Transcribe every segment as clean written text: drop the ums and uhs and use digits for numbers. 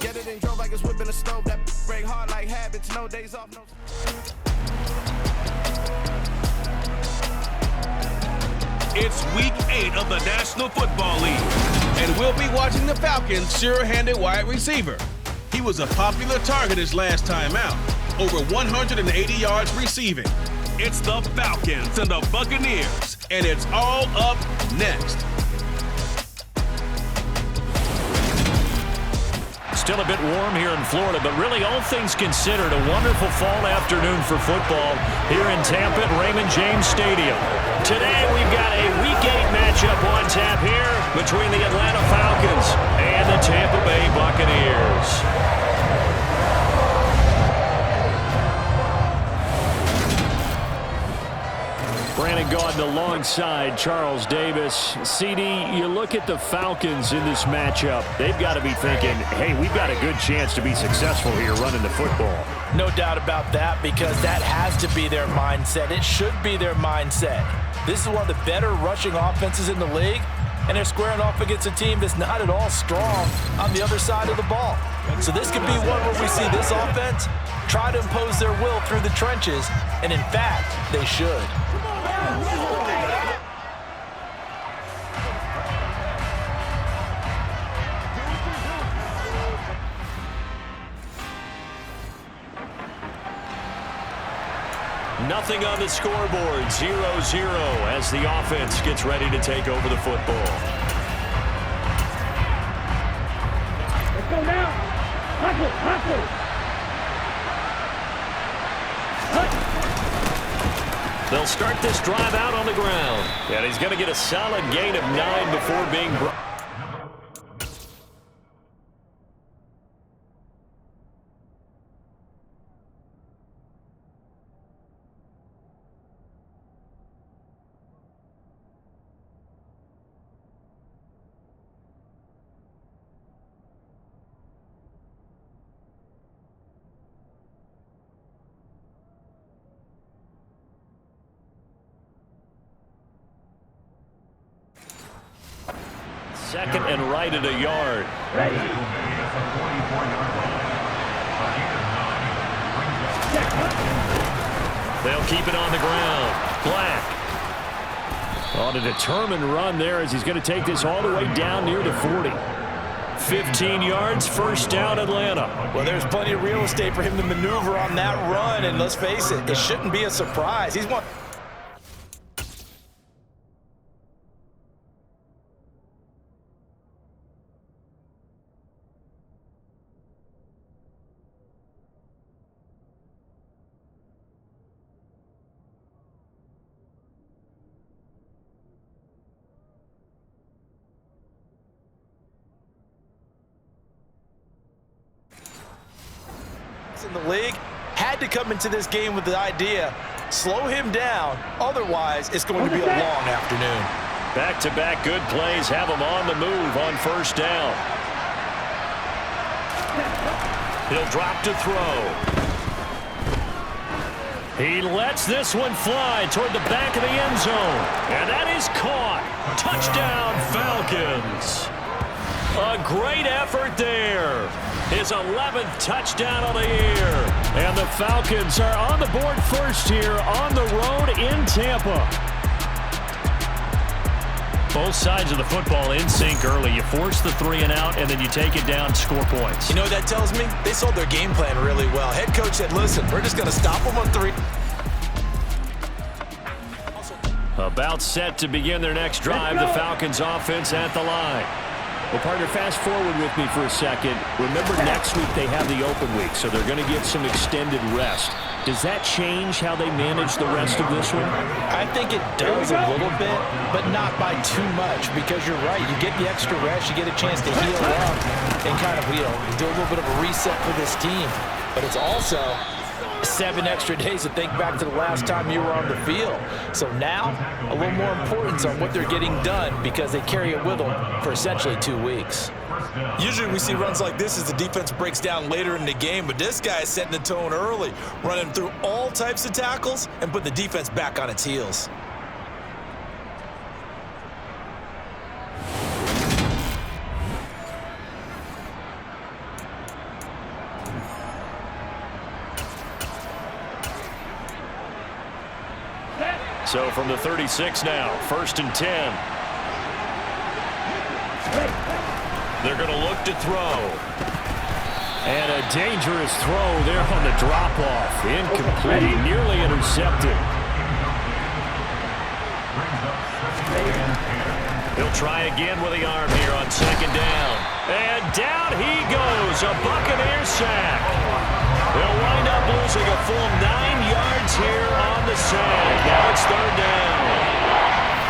Get it and drove like it's whipping a stove. That break hard like habits, no days off, no. It's week 8 of the National Football League, and we'll be watching the Falcons' sure-handed wide receiver. He was a popular target his last time out, over 180 yards receiving. It's the Falcons and the Buccaneers, and it's all up next. Still a bit warm here in Florida, but really all things considered, a wonderful fall afternoon for football here in Tampa at Raymond James Stadium. Today we've got a Week 8 matchup on tap here between the Atlanta Falcons and the Tampa Bay Buccaneers. Brandon Gaudin alongside Charles Davis. CD, you look at the Falcons in this matchup, they've got to be thinking, hey, we've got a good chance to be successful here running the football. No doubt about that, because that has to be their mindset. It should be their mindset. This is one of the better rushing offenses in the league, and they're squaring off against a team that's not at all strong on the other side of the ball. So this could be one where we see this offense try to impose their will through the trenches, and in fact, they should. Nothing on the scoreboard, 0-0 as the offense gets ready to take over the football. Let's go now. Hustle. They'll start this drive out on the ground. And he's going to get a solid gain of 9 before being brought. Second and right at a yard. Ready. They'll keep it on the ground. Black on a determined run there as he's going to take this all the way down near the 40. 15 yards, first down, Atlanta. Well, there's plenty of real estate for him to maneuver on that run, and let's face it, it shouldn't be a surprise. He's one. In the league had to come into this game with the idea, slow him down, otherwise it's going to be a long afternoon. Back-to-back good plays have him on the move on first down. He'll drop to throw. He lets this one fly toward the back of the end zone, and that is caught. Touchdown, Falcons. A great effort there. His 11th touchdown of the year. And the Falcons are on the board first here on the road in Tampa. Both sides of the football in sync early. You force the 3 and out, and then you take it down, score points. You know what that tells me? They sold their game plan really well. Head coach said, listen, we're just going to stop them on 3. About set to begin their next drive. The Falcons offense at the line. Well, partner, fast forward with me for a second. Remember, next week they have the open week, so they're going to get some extended rest. Does that change how they manage the rest of this one? I think it does a little bit, but not by too much, because you're right. You get the extra rest, you get a chance to heal up and kind of, do a little bit of a reset for this team. But it's also 7 extra days to think back to the last time you were on the field. So now, a little more importance on what they're getting done, because they carry it with them for essentially 2 weeks. Usually we see runs like this as the defense breaks down later in the game, but this guy is setting the tone early, running through all types of tackles and putting the defense back on its heels. So from the 36 now, 1st and 10. They're going to look to throw. And a dangerous throw there on the drop-off. Incomplete, nearly intercepted. He'll try again with the arm here on 2nd down. And down he goes, a Buccaneer sack. They'll wind up losing a full 9 yards here on the sack. Now it's 3rd down.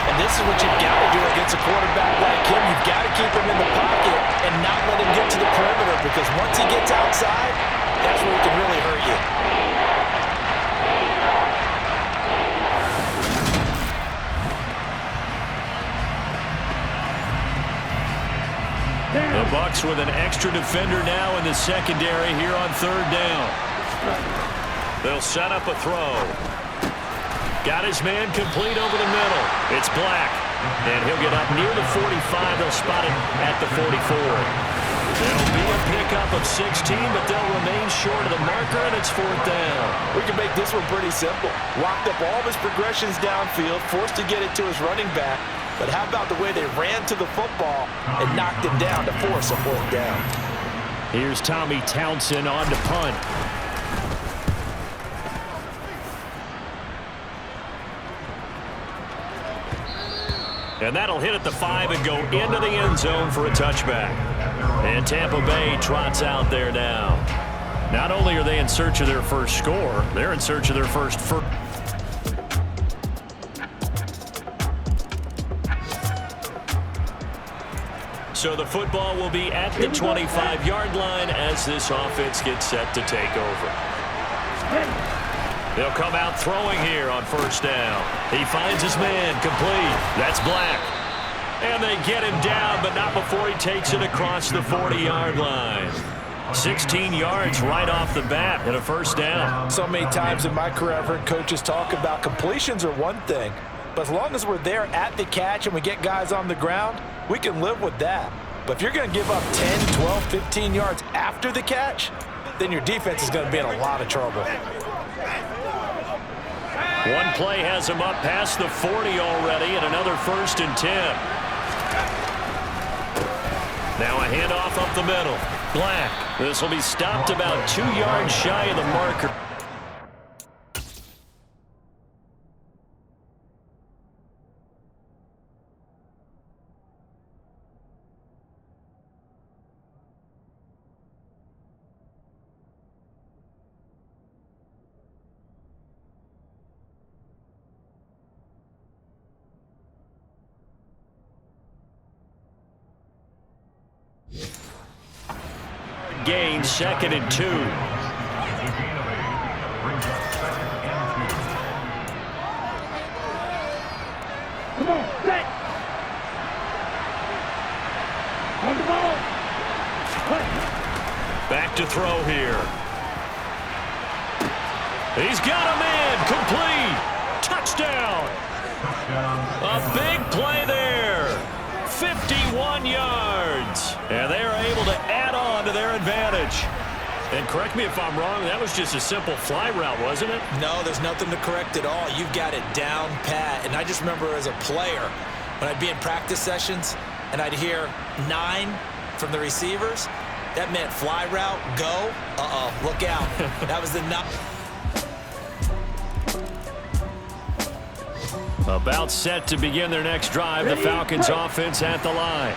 And this is what you've got to do against a quarterback like him. You've got to keep him in the pocket and not let him get to the perimeter, because once he gets outside, that's where he can really hurt you. The Bucs with an extra defender now in the secondary here on 3rd down. They'll set up a throw. Got his man complete over the middle. It's Black. And he'll get up near the 45. They'll spot him at the 44. It'll be a pickup of 16, but they'll remain short of the marker, and it's 4th down. We can make this one pretty simple. Locked up all of his progressions downfield, forced to get it to his running back. But how about the way they ran to the football and knocked him down to force a 4th down? Here's Tommy Townsend on to punt. And that'll hit at the 5 and go into the end zone for a touchback. And Tampa Bay trots out there now. Not only are they in search of their first score, they're in search of their first. So the football will be at the 25-yard line as this offense gets set to take over. They'll come out throwing here on 1st down. He finds his man complete. That's Black. And they get him down, but not before he takes it across the 40-yard line. 16 yards right off the bat and a 1st down. So many times in my career I've heard coaches talk about completions are one thing, but as long as we're there at the catch and we get guys on the ground, we can live with that. But if you're going to give up 10, 12, 15 yards after the catch, then your defense is going to be in a lot of trouble. One play has him up past the 40 already, and another 1st and 10. Now a handoff up the middle. Black. This will be stopped about 2 yards shy of the marker. Gain, 2nd and 2. Come on, set. On the ball. Back to throw here. He's got a man complete. Touchdown. A big play there. 51 yards. And they are able to add on to their advantage. And correct me if I'm wrong, that was just a simple fly route, wasn't it? No, there's nothing to correct at all. You've got it down pat. And I just remember as a player, when I'd be in practice sessions and I'd hear 9 from the receivers, that meant fly route, go. Uh-oh, look out. That was the 9. About set to begin their next drive, the Falcons offense at the line.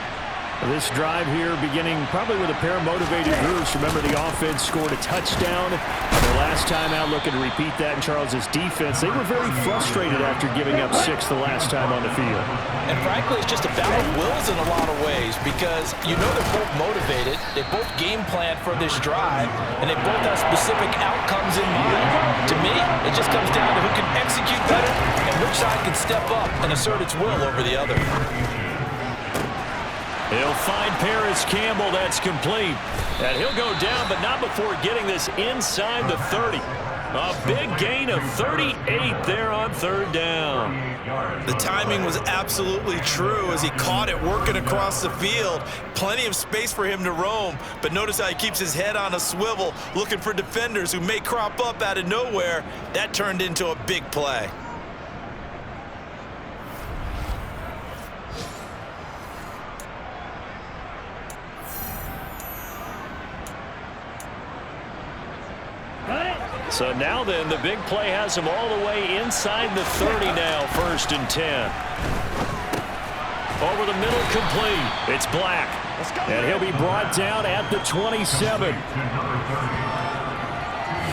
This drive here beginning probably with a pair of motivated groups. Remember, the offense scored a touchdown their last time out, looking to repeat that in Charles's defense. They were very frustrated after giving up 6 the last time on the field. And frankly, it's just a battle of wills in a lot of ways, because you know they're both motivated, they both game plan for this drive, and they both have specific outcomes in mind. To me, it just comes down to who can execute better and which side can step up and assert its will over the other. He'll find Paris Campbell. That's complete. And he'll go down, but not before getting this inside the 30. A big gain of 38 there on 3rd down. The timing was absolutely true as he caught it working across the field. Plenty of space for him to roam, but notice how he keeps his head on a swivel, looking for defenders who may crop up out of nowhere. That turned into a big play. So now then, the big play has him all the way inside the 30 now, 1st and 10. Over the middle, complete. It's Black. And he'll be brought down at the 27.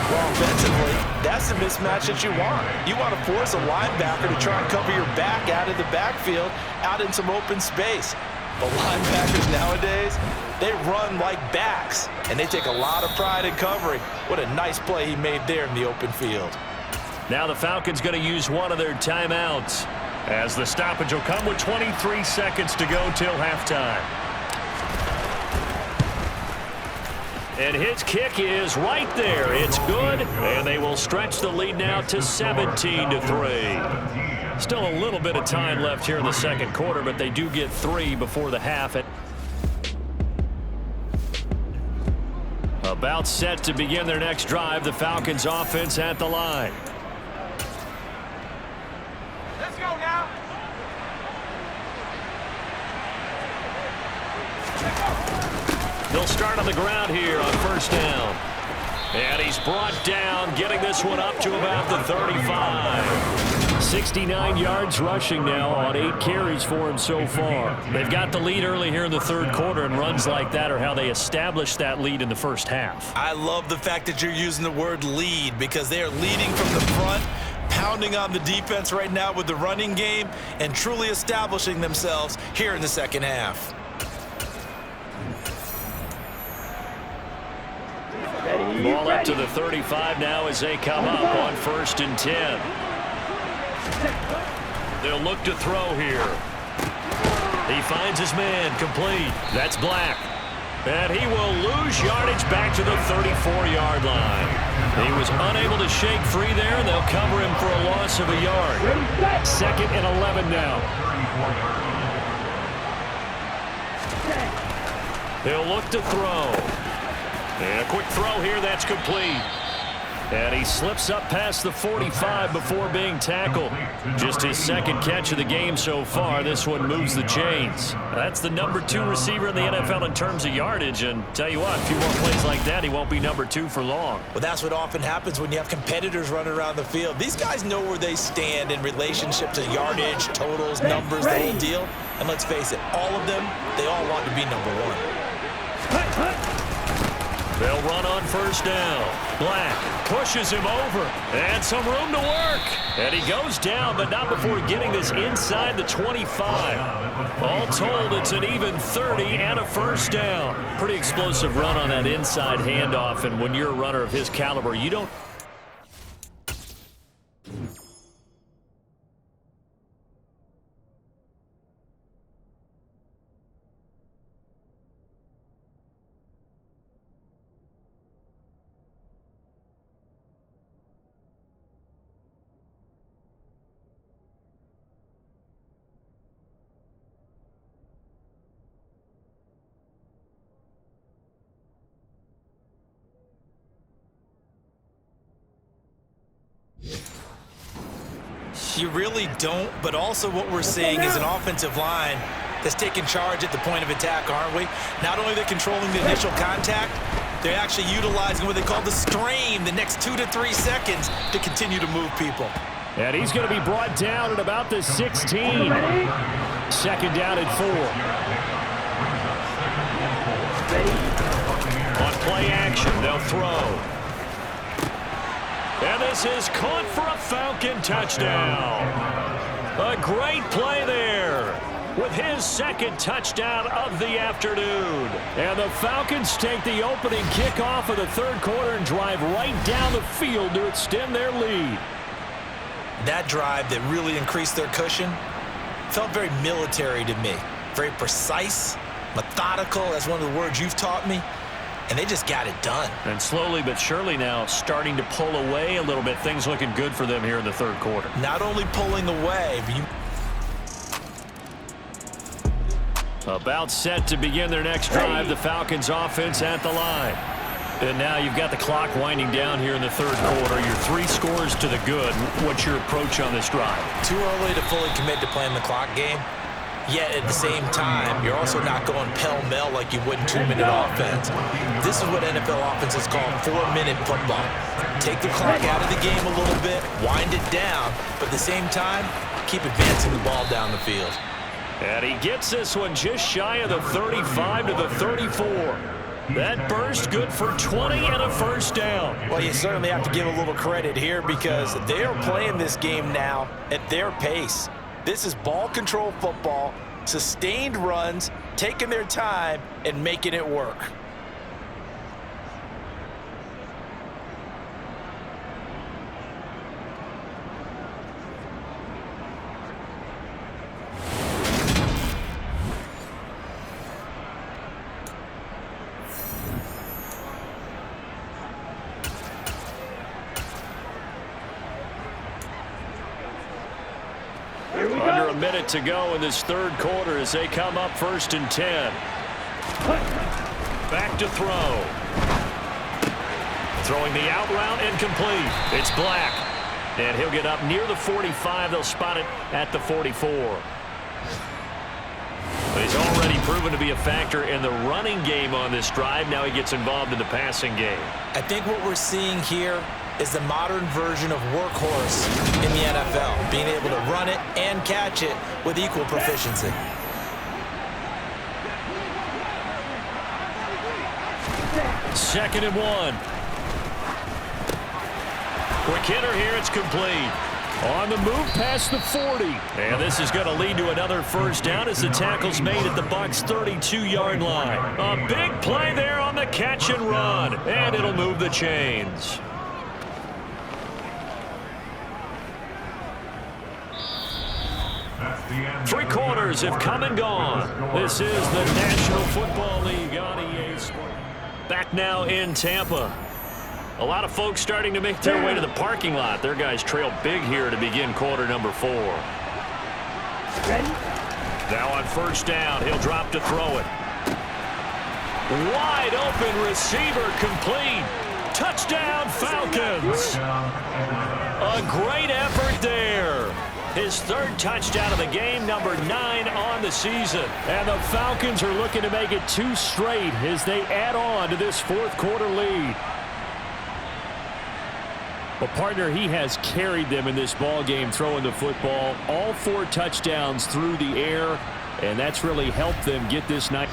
Well, offensively, that's the mismatch that you want. You want to force a linebacker to try and cover your back out of the backfield, out in some open space. But linebackers nowadays, they run like backs, and they take a lot of pride in covering. What a nice play he made there in the open field. Now the Falcons going to use one of their timeouts, as the stoppage will come with 23 seconds to go till halftime. And his kick is right there. It's good, and they will stretch the lead now to 17-3. Still a little bit of time left here in the second quarter, but they do get 3 before the half. About set to begin their next drive, the Falcons offense at the line. Let's go now. They'll start on the ground here on 1st down. And he's brought down, getting this one up to about the 35. 69 yards rushing now on 8 carries for him so far. They've got the lead early here in the third quarter, and runs like that are how they established that lead in the first half. I love the fact that you're using the word lead, because they are leading from the front, pounding on the defense right now with the running game, and truly establishing themselves here in the second half. Ball up to the 35 now as they come up on 1st and 10. They'll look to throw here. He finds his man, complete. That's Black. And he will lose yardage back to the 34-yard line. He was unable to shake free there, and they'll cover him for a loss of a yard. 2nd and 11 now. He'll look to throw. And a quick throw here, that's complete. And he slips up past the 45 before being tackled. Just his 2nd catch of the game so far. This one moves the chains. That's the number 2 receiver in the NFL in terms of yardage. And tell you what, a few more plays like that, he won't be number 2 for long. Well, that's what often happens when you have competitors running around the field. These guys know where they stand in relationship to yardage, totals, numbers, the whole deal. And let's face it, all of them, they all want to be number 1. They'll run on 1st down. Black pushes him over. And some room to work. And he goes down, but not before getting this inside the 25. All told, it's an even 30 and a 1st down. Pretty explosive run on that inside handoff. And when you're a runner of his caliber, you don't... You really don't, but also what we're seeing is an offensive line that's taking charge at the point of attack, aren't we? Not only are they controlling the initial contact, they're actually utilizing what they call the strain, the next 2 to 3 seconds, to continue to move people. And he's going to be brought down at about the 16. 2nd down and 4. On play action, they'll throw. And this is caught for a Falcon touchdown. A great play there with his 2nd touchdown of the afternoon. And the Falcons take the opening kickoff of the third quarter and drive right down the field to extend their lead. That drive that really increased their cushion felt very military to me. Very precise, methodical, that's one of the words you've taught me. And they just got it done. And slowly but surely now starting to pull away a little bit. Things looking good for them here in the third quarter. Not only pulling away, but about set to begin their next drive. The Falcons offense at the line. And now you've got the clock winding down here in the third quarter. Your 3 scores to the good. What's your approach on this drive? Too early to fully commit to playing the clock game. Yet at the same time, you're also not going pell-mell like you would in 2-minute offense. This is what NFL offenses call 4-minute football. Take the clock out of the game a little bit, wind it down, but at the same time, keep advancing the ball down the field. And he gets this one just shy of the 35 to the 34. That burst good for 20 and a first down. Well, you certainly have to give a little credit here because they are playing this game now at their pace. This is ball control football, sustained runs, taking their time, and making it work. Under a minute to go in this third quarter as they come up 1st and 10. Back to throw. Throwing the out route incomplete. It's Black. And he'll get up near the 45. They'll spot it at the 44. He's already proven to be a factor in the running game on this drive. Now he gets involved in the passing game. I think what we're seeing here is the modern version of workhorse in the NFL, being able to run it and catch it with equal proficiency. Second and 1. Quick hitter here, it's complete. On the move past the 40. And this is going to lead to another first down as the tackle's made at the Bucs' 32-yard line. A big play there on the catch and run. And it'll move the chains. Three quarters have come and gone. This is the National Football League on EA Sports. Back now in Tampa. A lot of folks starting to make their way to the parking lot. Their guys trail big here to begin quarter number 4. Now on first down, he'll drop to throw it. Wide open receiver complete. Touchdown Falcons. A great effort there. His third touchdown of the game, number 9 on the season. And the Falcons are looking to make it 2 straight as they add on to this fourth quarter lead. Well, partner, he has carried them in this ball game throwing the football. All 4 touchdowns through the air, and that's really helped them get this night.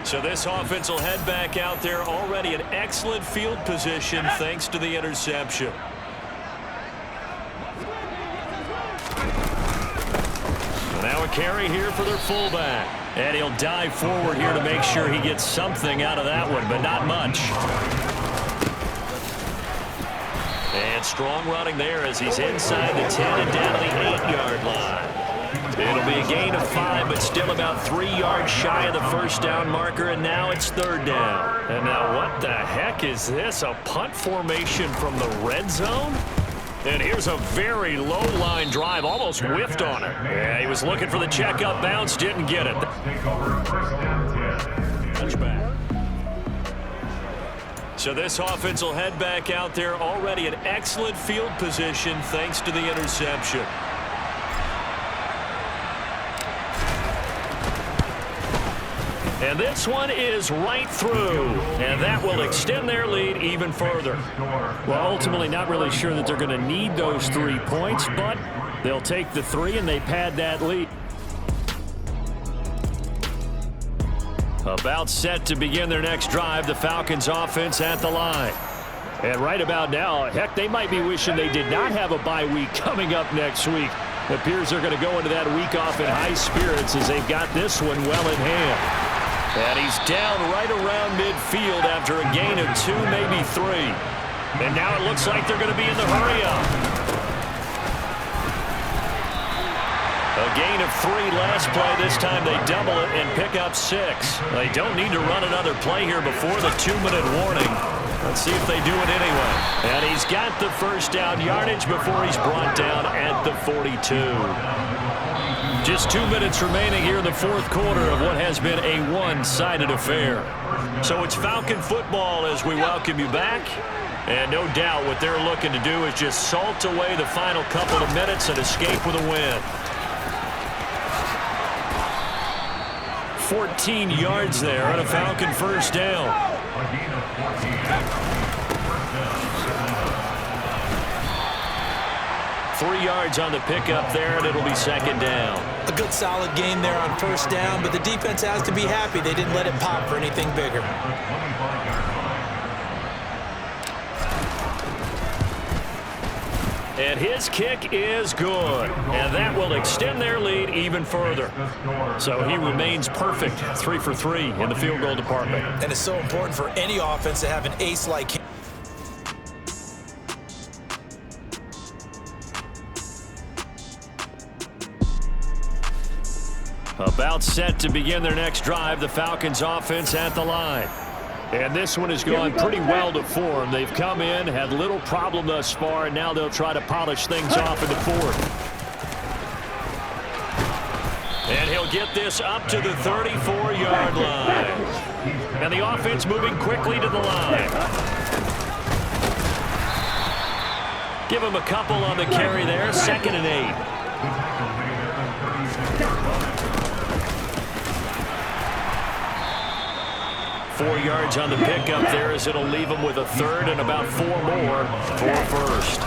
So this offense will head back out there, already in excellent field position thanks to the interception. Now a carry here for their fullback. And he'll dive forward here to make sure he gets something out of that one, but not much. And strong running there as he's inside the 10 and down to the 8-yard line. It'll be a gain of 5, but still about 3 yards shy of the first down marker, and now it's third down. And now what the heck is this? A punt formation from the red zone? And here's a very low line drive, almost whiffed on it. Yeah, he was looking for the checkup bounce, didn't get it. Touchback. So this offense will head back out there, already in excellent field position thanks to the interception. And this one is right through, and that will extend their lead even further. Well, ultimately not really sure that they're going to need those 3 points, but they'll take the 3 and they pad that lead. About set to begin their next drive, the Falcons offense at the line. And right about now, heck, they might be wishing they did not have a bye week coming up next week. It appears they're going to go into that week off in high spirits as they've got this one well in hand. And he's down right around midfield after a gain of 2, maybe 3. And now it looks like they're going to be in the hurry-up. A gain of 3 last play. This time they double it and pick up 6. They don't need to run another play here before the 2-minute warning. Let's see if they do it anyway. And he's got the first down yardage before he's brought down at the 42. Just 2 minutes remaining here in the fourth quarter of what has been a one-sided affair. So it's Falcon football as we welcome you back. And no doubt what they're looking to do is just salt away the final couple of minutes and escape with a win. 14 yards there on a Falcon first down. 3 yards on the pickup there, and it'll be second down. A good solid game there on first down, but the defense has to be happy they didn't let it pop for anything bigger. And his kick is good, and that will extend their lead even further. So he remains perfect, 3 for 3 in the field goal department. And it's so important for any offense to have an ace like him. About set to begin their next drive, the Falcons offense at the line. And this one has gone pretty well to form. They've come in, had little problem thus far, and now they'll try to polish things off in the fourth. And he'll get this up to the 34-yard line. And the offense moving quickly to the line. Give him a couple on the carry there, 2nd and 8. 4 yards on the pickup there as it'll leave him with a 3rd and about 4 more for first.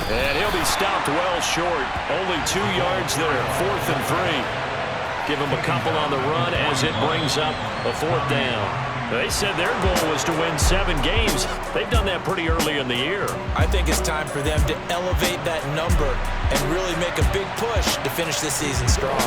And he'll be stopped well short. Only 2 yards there, 4th and 3. Give him a couple on the run as it brings up a 4th down. They said their goal was to win 7 games. They've done that pretty early in the year. I think it's time for them to elevate that number and really make a big push to finish this season strong.